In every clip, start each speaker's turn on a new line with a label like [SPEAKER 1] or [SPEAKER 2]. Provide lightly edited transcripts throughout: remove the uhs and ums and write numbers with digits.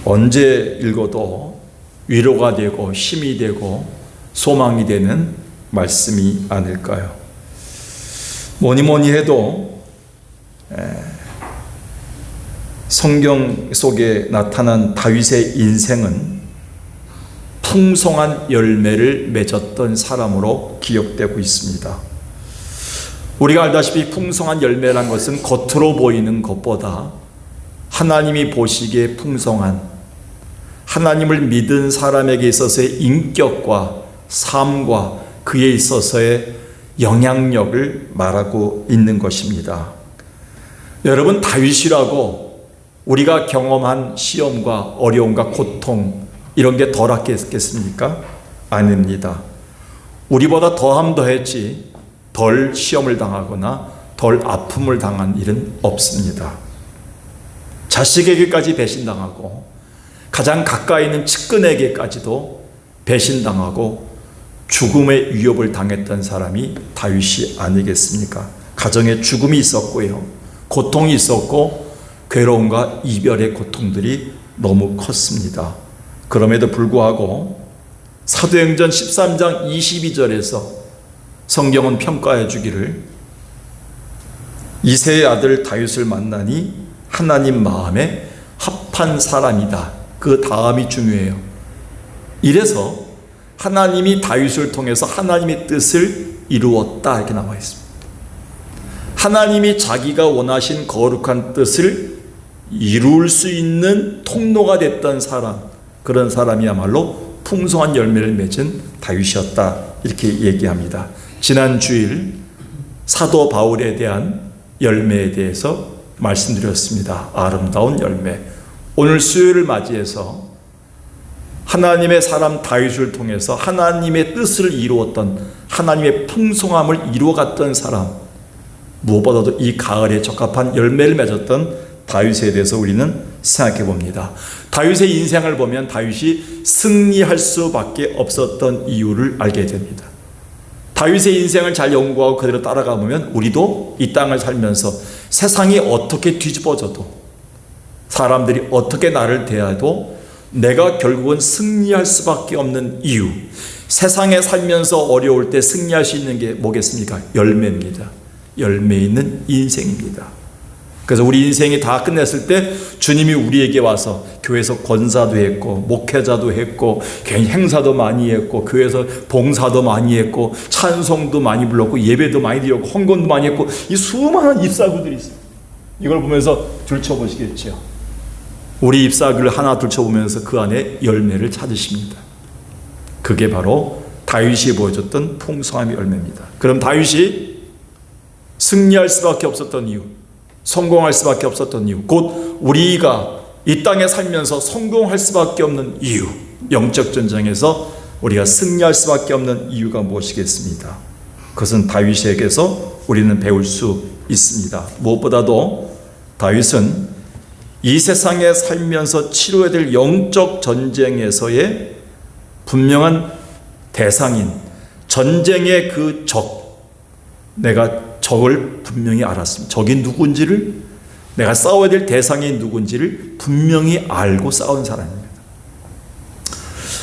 [SPEAKER 1] 언제 읽어도 위로가 되고 힘이 되고 소망이 되는 말씀이 아닐까요? 뭐니 해도 성경 속에 나타난 다윗의 인생은 풍성한 열매를 맺었던 사람으로 기억되고 있습니다. 우리가 알다시피 풍성한 열매란 것은 겉으로 보이는 것보다 하나님이 보시기에 풍성한, 하나님을 믿은 사람에게 있어서의 인격과 삶과 그에 있어서의 영향력을 말하고 있는 것입니다. 여러분, 다윗이라고 우리가 경험한 시험과 어려움과 고통 이런 게 덜했겠습니까? 아닙니다. 우리보다 더함 더했지 덜 시험을 당하거나 덜 아픔을 당한 일은 없습니다. 자식에게까지 배신당하고 가장 가까이 있는 측근에게까지도 배신당하고 죽음의 위협을 당했던 사람이 다윗이 아니겠습니까? 가정에 죽음이 있었고요, 고통이 있었고 괴로움과 이별의 고통들이 너무 컸습니다. 그럼에도 불구하고 사도행전 13장 22절에서 성경은 평가해 주기를 이새의 아들 다윗을 만나니 하나님 마음에 합한 사람이다. 그 다음이 중요해요. 이래서 하나님이 다윗을 통해서 하나님의 뜻을 이루었다 이렇게 나와 있습니다. 하나님이 자기가 원하신 거룩한 뜻을 이룰 수 있는 통로가 됐던 사람, 그런 사람이야말로 풍성한 열매를 맺은 다윗이었다 이렇게 얘기합니다. 지난 주일 사도 바울에 대한 열매에 대해서 말씀드렸습니다. 아름다운 열매. 오늘 수요일을 맞이해서 하나님의 사람 다윗을 통해서 하나님의 뜻을 이루었던, 하나님의 풍성함을 이루어갔던 사람, 무엇보다도 이 가을에 적합한 열매를 맺었던 다윗에 대해서 우리는 생각해 봅니다. 다윗의 인생을 보면 다윗이 승리할 수밖에 없었던 이유를 알게 됩니다. 다윗의 인생을 잘 연구하고 그대로 따라가 보면 우리도 이 땅을 살면서 세상이 어떻게 뒤집어져도, 사람들이 어떻게 나를 대해도 내가 결국은 승리할 수밖에 없는 이유, 세상에 살면서 어려울 때 승리할 수 있는 게 뭐겠습니까? 열매입니다. 열매 있는 인생입니다. 그래서 우리 인생이 다 끝냈을 때 주님이 우리에게 와서 교회에서 권사도 했고 목회자도 했고 행사도 많이 했고 교회에서 봉사도 많이 했고 찬송도 많이 불렀고 예배도 많이 드렸고 헌금도 많이 했고 이 수많은 잎사귀들이 있어요. 이걸 보면서 들춰보시겠죠. 우리 잎사귀를 하나 들춰보면서 그 안에 열매를 찾으십니다. 그게 바로 다윗이 보여줬던 풍성함의 열매입니다. 그럼 다윗이 승리할 수밖에 없었던 이유, 성공할 수밖에 없었던 이유, 곧 우리가 이 땅에 살면서 성공할 수밖에 없는 이유, 영적 전쟁에서 우리가 승리할 수밖에 없는 이유가 무엇이겠습니까? 그것은 다윗에게서 우리는 배울 수 있습니다. 무엇보다도 다윗은 이 세상에 살면서 치러야 될 영적 전쟁에서의 분명한 대상인, 전쟁의 그 적, 내가 적을 분명히 알았습니다. 적이 누군지를, 내가 싸워야 될 대상이 누군지를 분명히 알고 싸운 사람입니다.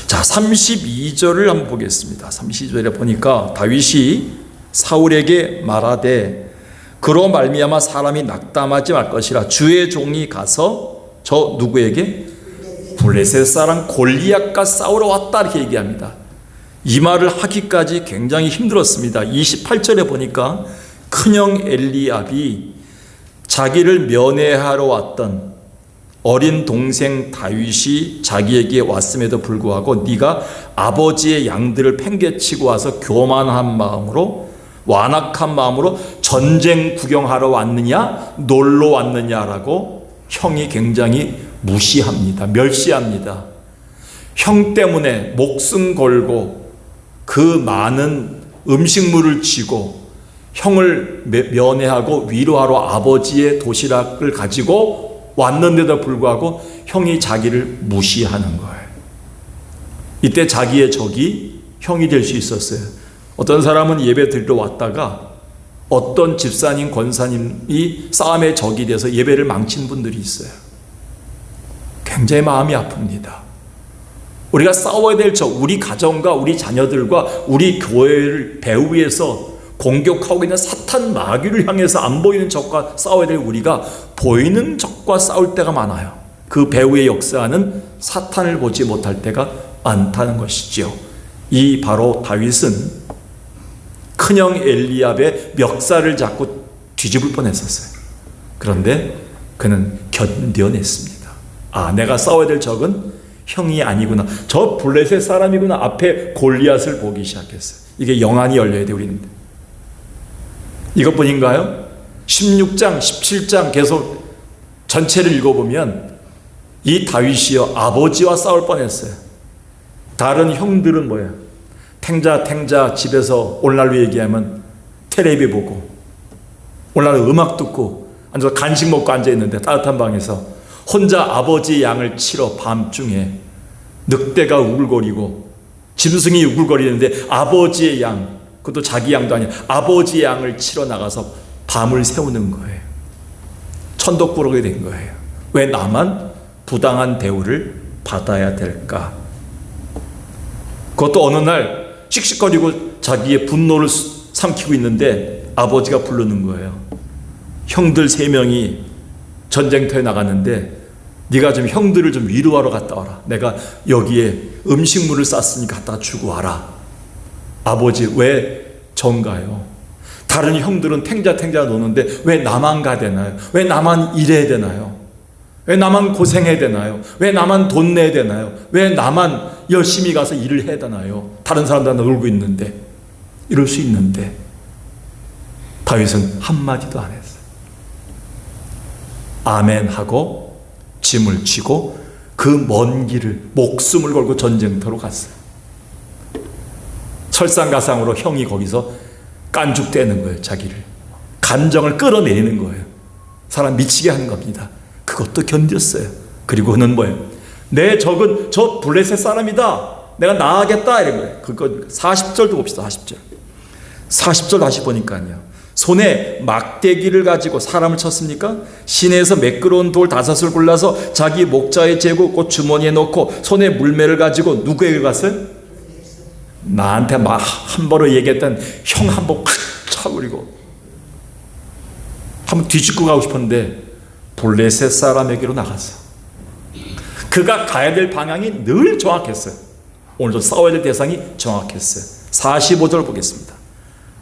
[SPEAKER 1] 자, 32절을 한번 보겠습니다. 32절에 보니까 다윗이 사울에게 말하되 그로 말미암아 사람이 낙담하지 말 것이라 주의 종이 가서 저 누구에게? 블레셋 사람 골리앗과 싸우러 왔다 이렇게 얘기합니다. 이 말을 하기까지 굉장히 힘들었습니다. 28절에 보니까 큰형 엘리압이 자기를 면회하러 왔던 어린 동생 다윗이 자기에게 왔음에도 불구하고 네가 아버지의 양들을 팽개치고 와서 교만한 마음으로, 완악한 마음으로 전쟁 구경하러 왔느냐 놀러 왔느냐라고 형이 굉장히 무시합니다. 멸시합니다. 형 때문에 목숨 걸고 그 많은 음식물을 쥐고 형을 면회하고 위로하러 아버지의 도시락을 가지고 왔는데도 불구하고 형이 자기를 무시하는 거예요. 이때 자기의 적이 형이 될 수 있었어요. 어떤 사람은 예배 드리러 왔다가 어떤 집사님, 권사님이 싸움의 적이 돼서 예배를 망친 분들이 있어요. 굉장히 마음이 아픕니다. 우리가 싸워야 될 적, 우리 가정과 우리 자녀들과 우리 교회를 배후에서 공격하고 있는 사탄 마귀를 향해서 안 보이는 적과 싸워야 될 우리가 보이는 적과 싸울 때가 많아요. 그 배후에 역사하는 사탄을 보지 못할 때가 많다는 것이지요. 이 바로 다윗은 큰형 엘리압의 멱살을 잡고 뒤집을 뻔했었어요. 그런데 그는 견뎌냈습니다. 아, 내가 싸워야 될 적은 형이 아니구나. 저 블레셋 사람이구나. 앞에 골리앗을 보기 시작했어요. 이게 영안이 열려야 돼, 우리는. 이것뿐인가요? 16장, 17장 계속 전체를 읽어보면 이 다윗이요, 아버지와 싸울 뻔했어요. 다른 형들은 뭐야? 탱자 집에서 오늘날로 얘기하면 텔레비 보고, 오늘날은 음악 듣고 앉아서 간식 먹고 앉아있는데 따뜻한 방에서 혼자 아버지의 양을 치러 밤중에 늑대가 우글거리고 짐승이 우글거리는데 아버지의 양, 그것도 자기 양도 아니야, 아버지의 양을 치러 나가서 밤을 새우는 거예요. 천덕꾸러기 된 거예요. 왜 나만 부당한 대우를 받아야 될까? 그것도 어느 날 씩씩거리고 자기의 분노를 삼키고 있는데 아버지가 부르는 거예요. 형들 3명이 전쟁터에 나갔는데 네가 좀 형들을 좀 위로하러 갔다 와라. 내가 여기에 음식물을 쌌으니까 갖다 주고 와라. 아버지, 왜 전가요? 다른 형들은 탱자 노는데 왜 나만 가야 되나요? 왜 나만 일해야 되나요? 왜 나만 고생해야 되나요? 왜 나만 돈 내야 되나요? 왜 나만 열심히 가서 일을 해야 되나요? 다른 사람들은 놀고 있는데. 이럴 수 있는데 다윗은 한마디도 안 했어요. 아멘 하고 짐을 지고 그 먼 길을 목숨을 걸고 전쟁터로 갔어요. 설상가상으로 형이 거기서 깐죽대는 거예요. 자기를 감정을 끌어내리는 거예요. 사람 미치게 하는 겁니다. 그것도 견뎠어요. 그리고 그는 뭐예요? 내 적은 저 블레셋 사람이다. 내가 나가겠다 이런 거예요. 그거 40절도 봅시다. 40절 다시 보니까요. 손에 막대기를 가지고 사람을 쳤습니까? 시내에서 매끄러운 돌 5을 골라서 자기 목자에 재고 곧 주머니에 넣고 손에 물매를 가지고 누구에게 갔어요? 나한테 막 한 번으로 얘기했던 형 한 번 팍 쳐버리고 한번 뒤집고 가고 싶었는데 블레셋 사람에게로 나갔어. 그가 가야 될 방향이 늘 정확했어요. 오늘도 싸워야 될 대상이 정확했어요. 45절 보겠습니다.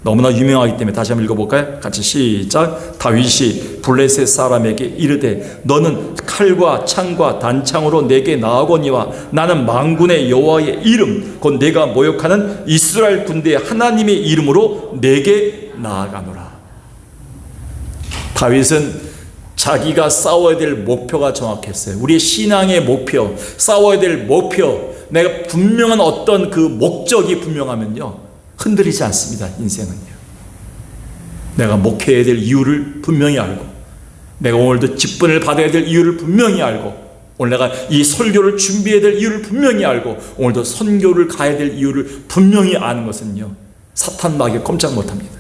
[SPEAKER 1] 너무나 유명하기 때문에 다시 한번 읽어볼까요? 같이 시작. 다윗이 블레셋 사람에게 이르되 너는 칼과 창과 단창으로 내게 나아오거니와 나는 만군의 여호와의 이름 곧 내가 모욕하는 이스라엘 군대의 하나님의 이름으로 내게 나아가노라. 다윗은 자기가 싸워야 될 목표가 정확했어요. 우리의 신앙의 목표, 싸워야 될 목표, 내가 분명한 어떤 그 목적이 분명하면요 흔들리지 않습니다. 인생은요. 내가 목회해야 될 이유를 분명히 알고, 내가 오늘도 직분을 받아야 될 이유를 분명히 알고, 오늘 내가 이 설교를 준비해야 될 이유를 분명히 알고, 오늘도 선교를 가야 될 이유를 분명히 아는 것은요 사탄 마귀가 꼼짝 못합니다.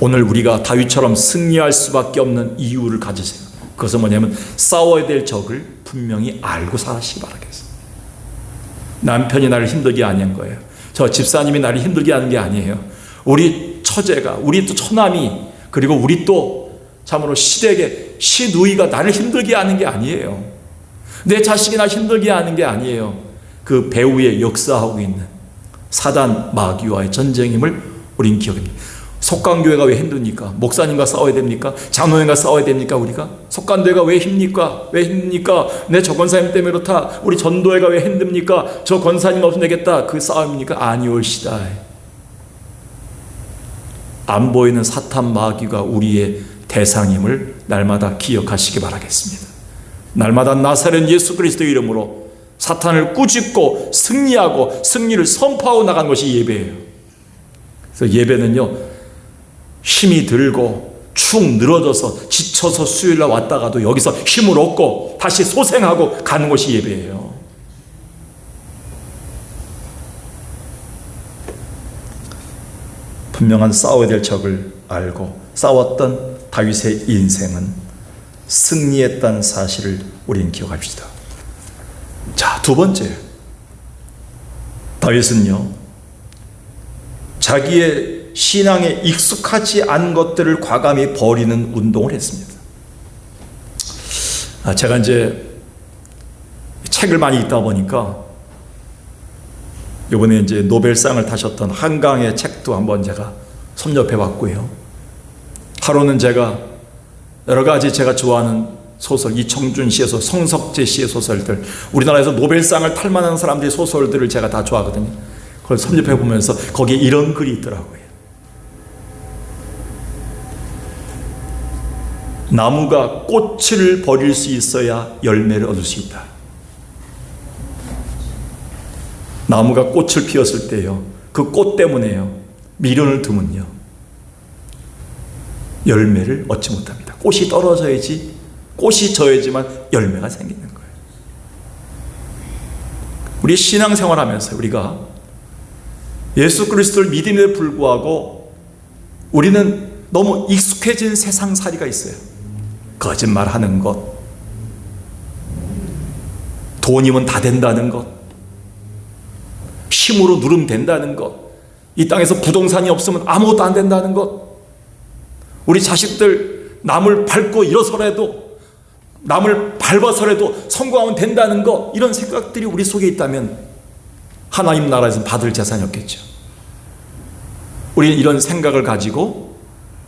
[SPEAKER 1] 오늘 우리가 다윗처럼 승리할 수밖에 없는 이유를 가지세요. 그것은 뭐냐면 싸워야 될 적을 분명히 알고 사시기 바라겠습니다. 남편이 나를 힘들게 하는 거예요. 저 집사님이 나를 힘들게 하는 게 아니에요. 우리 처제가, 우리 또 처남이, 그리고 우리 또 참으로 시댁의 시누이가 나를 힘들게 하는 게 아니에요. 내 자식이 나를 힘들게 하는 게 아니에요. 그 배후에 역사하고 있는 사단 마귀와의 전쟁임을 우린 기억합니다. 속간교회가 왜 힘듭니까? 목사님과 싸워야 됩니까? 장로님과 싸워야 됩니까? 우리가? 속간교회가 왜 힘듭니까? 왜 힘듭니까? 내 저 권사님 때문에 그렇다. 우리 전도회가 왜 힘듭니까? 저 권사님 없으면 되겠다. 그 싸움입니까? 아니올시다. 안 보이는 사탄 마귀가 우리의 대상임을 날마다 기억하시기 바라겠습니다. 날마다 나사렛 예수 그리스도의 이름으로 사탄을 꾸짖고 승리하고 승리를 선포하고 나가는 것이 예배예요. 그래서 예배는요 힘이 들고 축 늘어져서 지쳐서 수요일날 왔다가도 여기서 힘을 얻고 다시 소생하고 가는 것이 예배예요. 분명한 싸워야 될 적을 알고 싸웠던 다윗의 인생은 승리했다는 사실을 우리는 기억합시다. 자, 두 번째, 다윗은요, 자기의 신앙에 익숙하지 않은 것들을 과감히 버리는 운동을 했습니다. 제가 이제 책을 많이 읽다 보니까 이번에 이제 노벨상을 타셨던 한강의 책도 한번 제가 섭렵해 봤고요. 하루는 제가 여러 가지 제가 좋아하는 소설, 이청준 씨의 소설, 성석재 씨의 소설들, 우리나라에서 노벨상을 탈 만한 사람들의 소설들을 제가 다 좋아하거든요. 그걸 섭렵해 보면서 거기에 이런 글이 있더라고요. 나무가 꽃을 버릴 수 있어야 열매를 얻을 수 있다. 나무가 꽃을 피웠을 때요, 그 꽃 때문에요, 미련을 두면요, 열매를 얻지 못합니다. 꽃이 떨어져야지, 꽃이 져야지만 열매가 생기는 거예요. 우리 신앙생활 하면서 우리가 예수 그리스도를 믿음에 불구하고 우리는 너무 익숙해진 세상살이가 있어요. 거짓말하는 것, 돈이면 다 된다는 것, 힘으로 누르면 된다는 것, 이 땅에서 부동산이 없으면 아무것도 안 된다는 것, 우리 자식들 남을 밟고 일어서라도, 남을 밟아서라도 성공하면 된다는 것, 이런 생각들이 우리 속에 있다면 하나님 나라에서 받을 재산이 없겠죠. 우리는 이런 생각을 가지고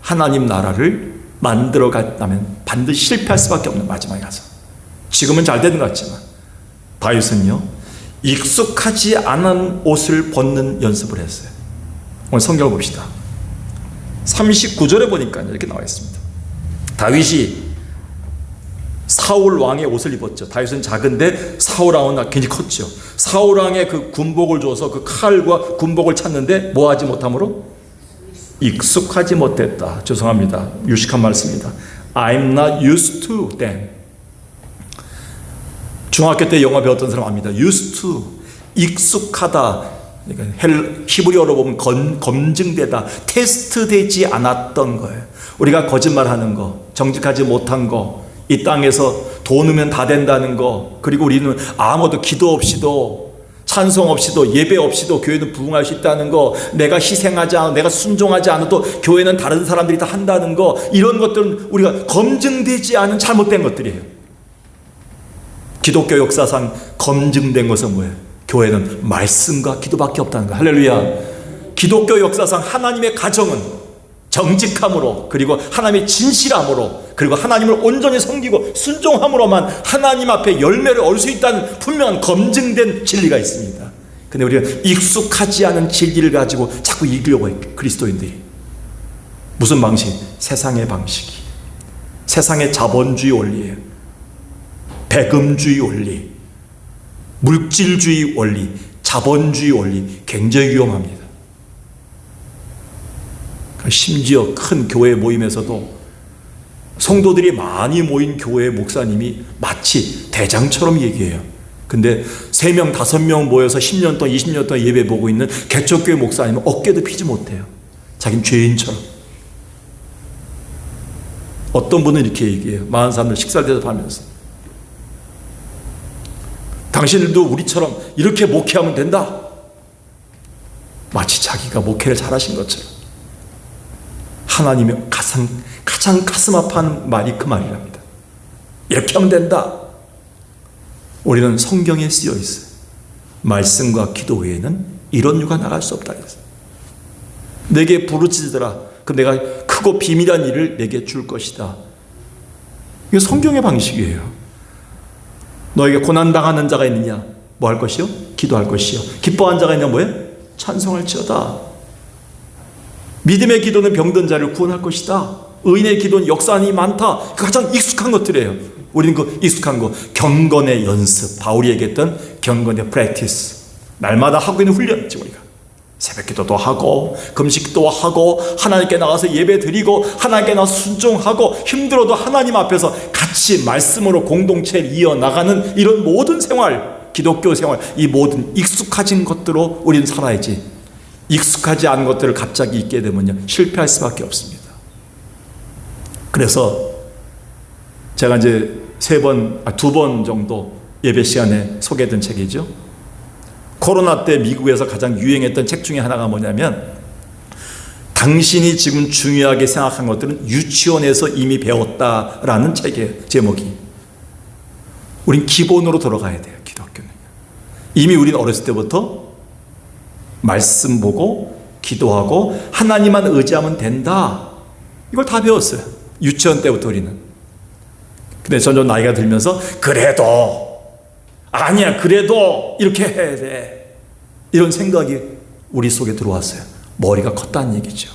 [SPEAKER 1] 하나님 나라를 만들어 갔다면 반드시 실패할 수밖에 없는, 마지막에 가서. 지금은 잘 되는 것 같지만 다윗은요, 익숙하지 않은 옷을 벗는 연습을 했어요. 오늘 성경을 봅시다. 39절에 보니까 이렇게 나와 있습니다. 다윗이 사울 왕의 옷을 입었죠. 다윗은 작은데 사울 왕은 굉장히 컸죠. 사울 왕의 그 군복을 줘서 그 칼과 군복을 찾는데 뭐 하지 못함으로? 익숙하지 못했다. 죄송합니다. 유식한 말씀입니다. I'm not used to them. 중학교 때 영어 배웠던 사람 압니다. used to, 익숙하다. 그러니까 히브리어로 보면 검증되다, 테스트되지 않았던 거예요. 우리가 거짓말하는 거, 정직하지 못한 거, 이 땅에서 돈 넣으면 다 된다는 거, 그리고 우리는 아무도 기도 없이도, 찬송 없이도, 예배 없이도 교회는 부흥할 수 있다는 거, 내가 희생하지 않아도, 내가 순종하지 않아도 교회는 다른 사람들이 다 한다는 거, 이런 것들은 우리가 검증되지 않은 잘못된 것들이에요. 기독교 역사상 검증된 것은 뭐예요? 교회는 말씀과 기도밖에 없다는 거. 할렐루야. 기독교 역사상 하나님의 가정은 정직함으로, 그리고 하나님의 진실함으로, 그리고 하나님을 온전히 섬기고 순종함으로만 하나님 앞에 열매를 얻을 수 있다는 분명한 검증된 진리가 있습니다. 근데 우리가 익숙하지 않은 진리를 가지고 자꾸 이기려고 해요. 그리스도인들이. 무슨 방식? 세상의 방식이. 세상의 자본주의 원리예요. 배금주의 원리, 물질주의 원리, 자본주의 원리, 굉장히 위험합니다. 심지어 큰 교회 모임에서도 성도들이 많이 모인 교회 목사님이 마치 대장처럼 얘기해요. 근데 3명, 5명 모여서 10년 동안, 20년 동안 예배 보고 있는 개척교회 목사님은 어깨도 피지 못해요. 자기는 죄인처럼. 어떤 분은 이렇게 얘기해요. 많은 사람들 식사를 대접하면서, 당신들도 우리처럼 이렇게 목회하면 된다. 마치 자기가 목회를 잘하신 것처럼. 하나님의 가장 가슴 아파하는 말이 그 말이랍니다. 이렇게 하면 된다. 우리는 성경에 쓰여 있어요. 말씀과 기도 외에는 이런 유가 나갈 수 없다. 내게 부르짖으라. 그럼 내가 크고 비밀한 일을 내게 줄 것이다. 이게 성경의 방식이에요. 너에게 고난당하는 자가 있느냐? 뭐 할 것이요? 기도할 것이요. 기뻐한 자가 있느냐? 뭐예요? 찬송할지어다. 믿음의 기도는 병든 자를 구원할 것이다. 의인의 기도는 역사하니 많다. 그 가장 익숙한 것들이에요. 우리는 그 익숙한 거, 경건의 연습, 바울이 얘기했던 경건의 프랙티스, 날마다 하고 있는 훈련이지. 우리가 새벽 기도도 하고 금식도 하고 하나님께 나가서 예배 드리고 하나님께 나가서 순종하고, 힘들어도 하나님 앞에서 같이 말씀으로 공동체를 이어나가는 이런 모든 생활, 기독교 생활, 이 모든 익숙해진 것들로 우리는 살아야지. 익숙하지 않은 것들을 갑자기 잊게 되면요, 실패할 수밖에 없습니다. 그래서 제가 이제 두 번 정도 예배 시간에 소개했던 책이죠. 코로나 때 미국에서 가장 유행했던 책 중에 하나가 뭐냐면, 당신이 지금 중요하게 생각한 것들은 유치원에서 이미 배웠다라는 책의 제목이. 우린 기본으로 돌아가야 돼요. 기독교는 이미 우린 어렸을 때부터 말씀 보고 기도하고 하나님만 의지하면 된다, 이걸 다 배웠어요. 유치원 때부터 우리는. 근데 점점 나이가 들면서 그래도 아니야, 그래도 이렇게 해야 돼, 이런 생각이 우리 속에 들어왔어요. 머리가 컸다는 얘기죠.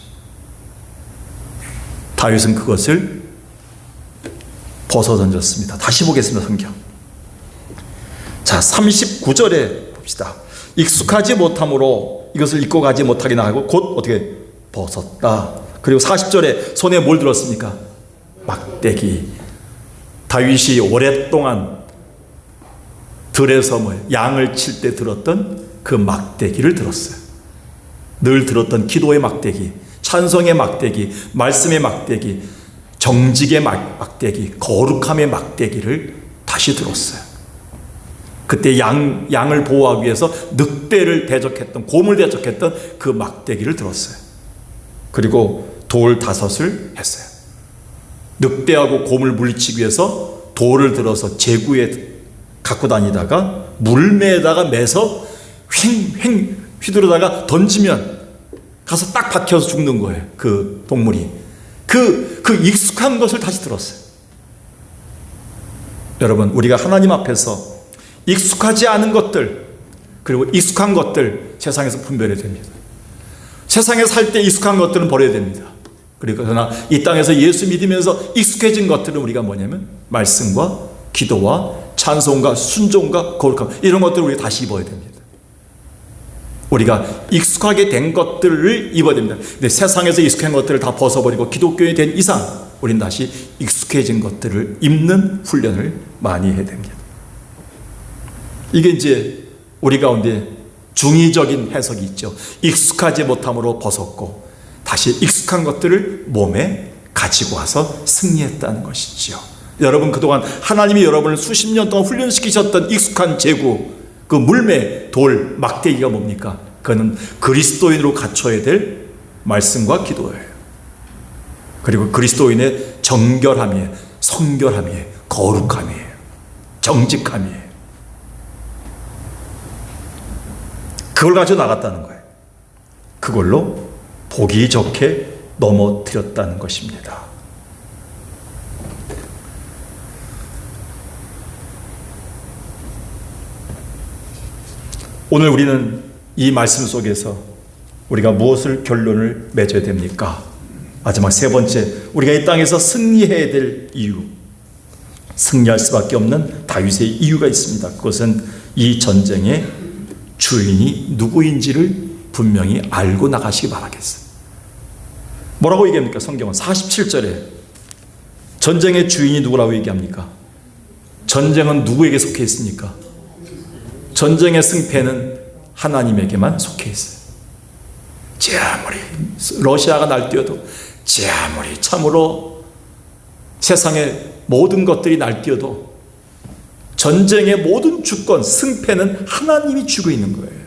[SPEAKER 1] 다윗은 그것을 벗어던졌습니다. 다시 보겠습니다. 성경. 자, 39절에 봅시다. 익숙하지 못함으로 이것을 잊고 가지 못하게 나가고 곧 어떻게 벗었다. 그리고 40절에 손에 뭘 들었습니까? 막대기. 다윗이 오랫동안 들에서 양을 칠 때 들었던 그 막대기를 들었어요. 늘 들었던 기도의 막대기, 찬송의 막대기, 말씀의 막대기, 정직의 막대기, 거룩함의 막대기를 다시 들었어요. 그때 양을 보호하기 위해서 늑대를 대적했던, 곰을 대적했던 그 막대기를 들었어요. 그리고 돌 5을 했어요. 늑대하고 곰을 물리치기 위해서 돌을 들어서 제구에 갖고 다니다가 물매에다가 매서 휑휑 휘두르다가 던지면 가서 딱 박혀서 죽는 거예요. 그 동물이. 그 익숙한 것을 다시 들었어요. 여러분, 우리가 하나님 앞에서 익숙하지 않은 것들, 그리고 익숙한 것들 세상에서 분별해야 됩니다. 세상에 살 때 익숙한 것들은 버려야 됩니다. 그러나 이 땅에서 예수 믿으면서 익숙해진 것들은 우리가 뭐냐면 말씀과 기도와 찬송과 순종과 거룩함, 이런 것들을 우리가 다시 입어야 됩니다. 우리가 익숙하게 된 것들을 입어야 됩니다. 근데 세상에서 익숙한 것들을 다 벗어버리고 기독교인이 된 이상 우리는 다시 익숙해진 것들을 입는 훈련을 많이 해야 됩니다. 이게 이제 우리 가운데 중의적인 해석이 있죠. 익숙하지 못함으로 벗었고 다시 익숙한 것들을 몸에 가지고 와서 승리했다는 것이지요. 여러분, 그동안 하나님이 여러분을 수십 년 동안 훈련시키셨던 익숙한 제구, 그 물매, 돌, 막대기가 뭡니까? 그거는 그리스도인으로 갖춰야 될 말씀과 기도예요. 그리고 그리스도인의 정결함이에요. 성결함이에요. 거룩함이에요. 정직함이에요. 그걸 가지고 나갔다는 거예요. 그걸로 보기 좋게 넘어뜨렸다는 것입니다. 오늘 우리는 이 말씀 속에서 우리가 무엇을 결론을 맺어야 됩니까? 마지막 3번째, 우리가 이 땅에서 승리해야 될 이유, 승리할 수밖에 없는 다윗의 이유가 있습니다. 그것은 이 전쟁의 주인이 누구인지를 분명히 알고 나가시기 바라겠어요. 뭐라고 얘기합니까? 성경은 47절에 전쟁의 주인이 누구라고 얘기합니까? 전쟁은 누구에게 속해 있습니까? 전쟁의 승패는 하나님에게만 속해 있어요. 제 아무리 러시아가 날뛰어도, 제 아무리 참으로 세상의 모든 것들이 날뛰어도 전쟁의 모든 주권, 승패는 하나님이 쥐고 있는 거예요.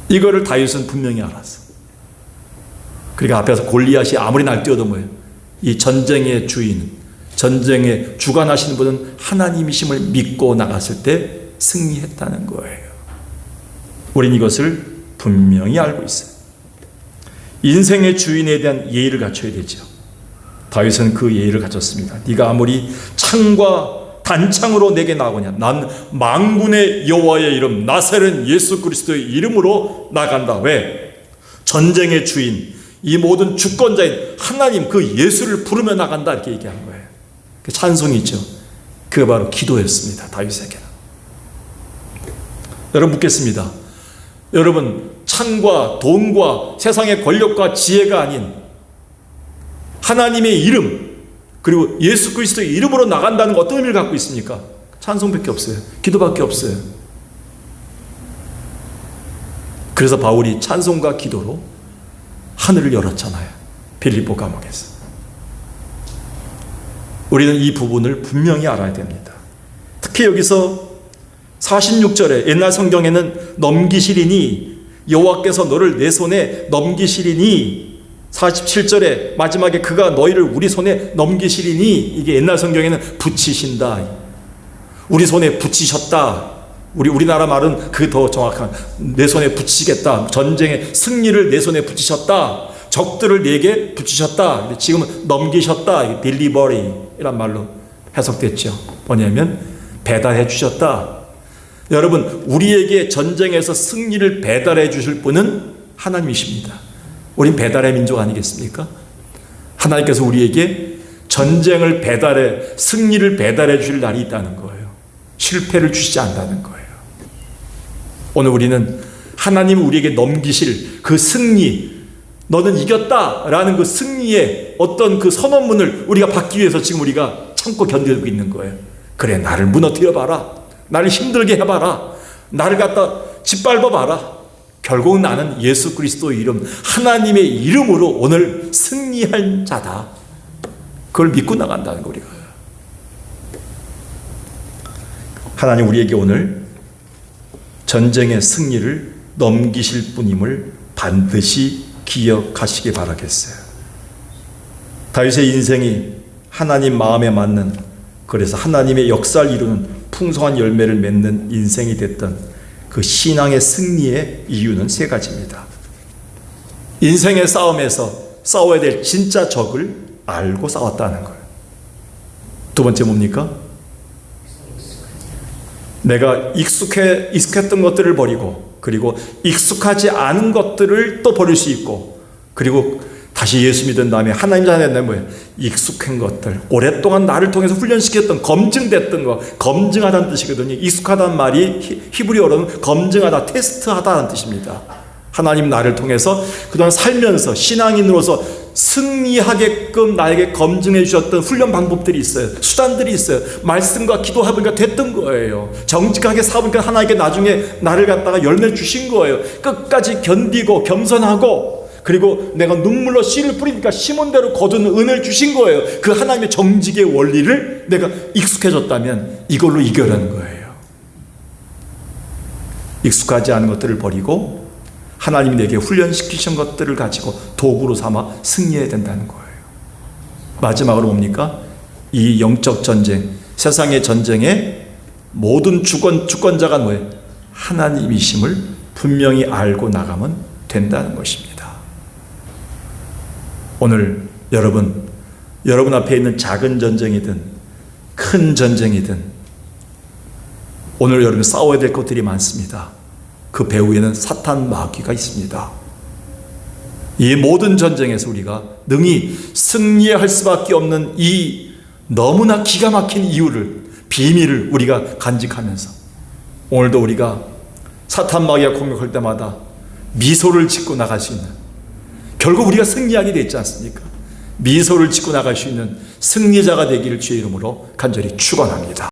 [SPEAKER 1] 이거를 다윗은 분명히 알았어. 그러니까 앞에서 골리앗이 아무리 날뛰어도 뭐예요? 이 전쟁의 주인, 전쟁에 주관하시는 분은 하나님이심을 믿고 나갔을 때 승리했다는 거예요. 우린 이것을 분명히 알고 있어요. 인생의 주인에 대한 예의를 갖춰야 되죠. 다윗은 그 예의를 갖췄습니다. 네가 아무리 창과 단창으로 내게 나오냐, 난 만군의 여호와의 이름 나사렛 예수 그리스도의 이름으로 나간다. 왜? 전쟁의 주인, 이 모든 주권자인 하나님 그 예수를 부르며 나간다, 이렇게 얘기한 거예요. 그 찬송이 있죠. 그게 바로 기도였습니다. 다윗에게는. 여러분, 묻겠습니다. 여러분, 창과 돈과 세상의 권력과 지혜가 아닌 하나님의 이름, 그리고 예수 그리스도의 이름으로 나간다는 건 어떤 의미를 갖고 있습니까? 찬송밖에 없어요. 기도밖에 없어요. 그래서 바울이 찬송과 기도로 하늘을 열었잖아요. 빌립보 감옥에서. 우리는 이 부분을 분명히 알아야 됩니다. 특히 여기서 46절에 옛날 성경에는 넘기시리니 여호와께서 너를 내 손에 넘기시리니 47절에 마지막에 그가 너희를 우리 손에 넘기시리니 이게 옛날 성경에는 붙이신다. 우리 손에 붙이셨다. 우리나라 말은 그게 더 정확한 내 손에 붙이시겠다. 전쟁의 승리를 내 손에 붙이셨다. 적들을 내게 붙이셨다. 지금은 넘기셨다. 딜리버리란 말로 해석됐죠. 뭐냐면 배달해 주셨다. 여러분, 우리에게 전쟁에서 승리를 배달해 주실 분은 하나님이십니다. 우린 배달의 민족 아니겠습니까? 하나님께서 우리에게 전쟁을 배달해 승리를 배달해 주실 날이 있다는 거예요. 실패를 주시지 않는다는 거예요. 오늘 우리는 하나님 우리에게 넘기실 그 승리, 너는 이겼다라는 그 승리의 어떤 그 선언문을 우리가 받기 위해서 지금 우리가 참고 견디고 있는 거예요. 그래, 나를 무너뜨려 봐라. 나를 힘들게 해봐라. 나를 갖다 짓밟아 봐라. 결국 나는 예수 그리스도의 이름, 하나님의 이름으로 오늘 승리할 자다. 그걸 믿고 나간다는 거 우리가. 하나님 우리에게 오늘 전쟁의 승리를 넘기실 분임을 반드시 기억하시기 바라겠어요. 다윗의 인생이 하나님 마음에 맞는, 그래서 하나님의 역사를 이루는 풍성한 열매를 맺는 인생이 됐던 그 신앙의 승리의 이유는 세 가지입니다. 인생의 싸움에서 싸워야 될 진짜 적을 알고 싸웠다는 거예요. 두 번째 뭡니까? 내가 익숙했던 것들을 버리고, 그리고 익숙하지 않은 것들을 또 버릴 수 있고, 그리고 다시 예수 믿은 다음에 하나님 자녀 된다면 뭐예요? 익숙한 것들, 오랫동안 나를 통해서 훈련시켰던, 검증됐던 거, 검증하다는 뜻이거든요. 익숙하다는 말이 히브리어로는 검증하다, 테스트하다는 뜻입니다. 하나님 나를 통해서 그동안 살면서 신앙인으로서 승리하게끔 나에게 검증해 주셨던 훈련 방법들이 있어요. 수단들이 있어요. 말씀과 기도하니까 됐던 거예요. 정직하게 살아보니까 하나님께 나중에 나를 갖다가 열매 주신 거예요. 끝까지 견디고 겸손하고, 그리고 내가 눈물로 씨를 뿌리니까 심은 대로 거두는 은혜를 주신 거예요. 그 하나님의 정직의 원리를 내가 익숙해졌다면 이걸로 이겨라는 거예요. 익숙하지 않은 것들을 버리고 하나님이 내게 훈련시키신 것들을 가지고 도구로 삼아 승리해야 된다는 거예요. 마지막으로 뭡니까? 이 영적 전쟁, 세상의 전쟁의 모든 주권자가 뭐예요? 하나님이심을 분명히 알고 나가면 된다는 것입니다. 오늘 여러분 앞에 있는 작은 전쟁이든 큰 전쟁이든 오늘 여러분 싸워야 될 것들이 많습니다. 그 배후에는 사탄 마귀가 있습니다. 이 모든 전쟁에서 우리가 능히 승리할 수밖에 없는 이 너무나 기가 막힌 이유를, 비밀을 우리가 간직하면서 오늘도 우리가 사탄 마귀가 공격할 때마다 미소를 짓고 나갈 수 있는, 결국 우리가 승리하게 돼 있지 않습니까? 미소를 짓고 나갈 수 있는 승리자가 되기를 주의 이름으로 간절히 축원합니다.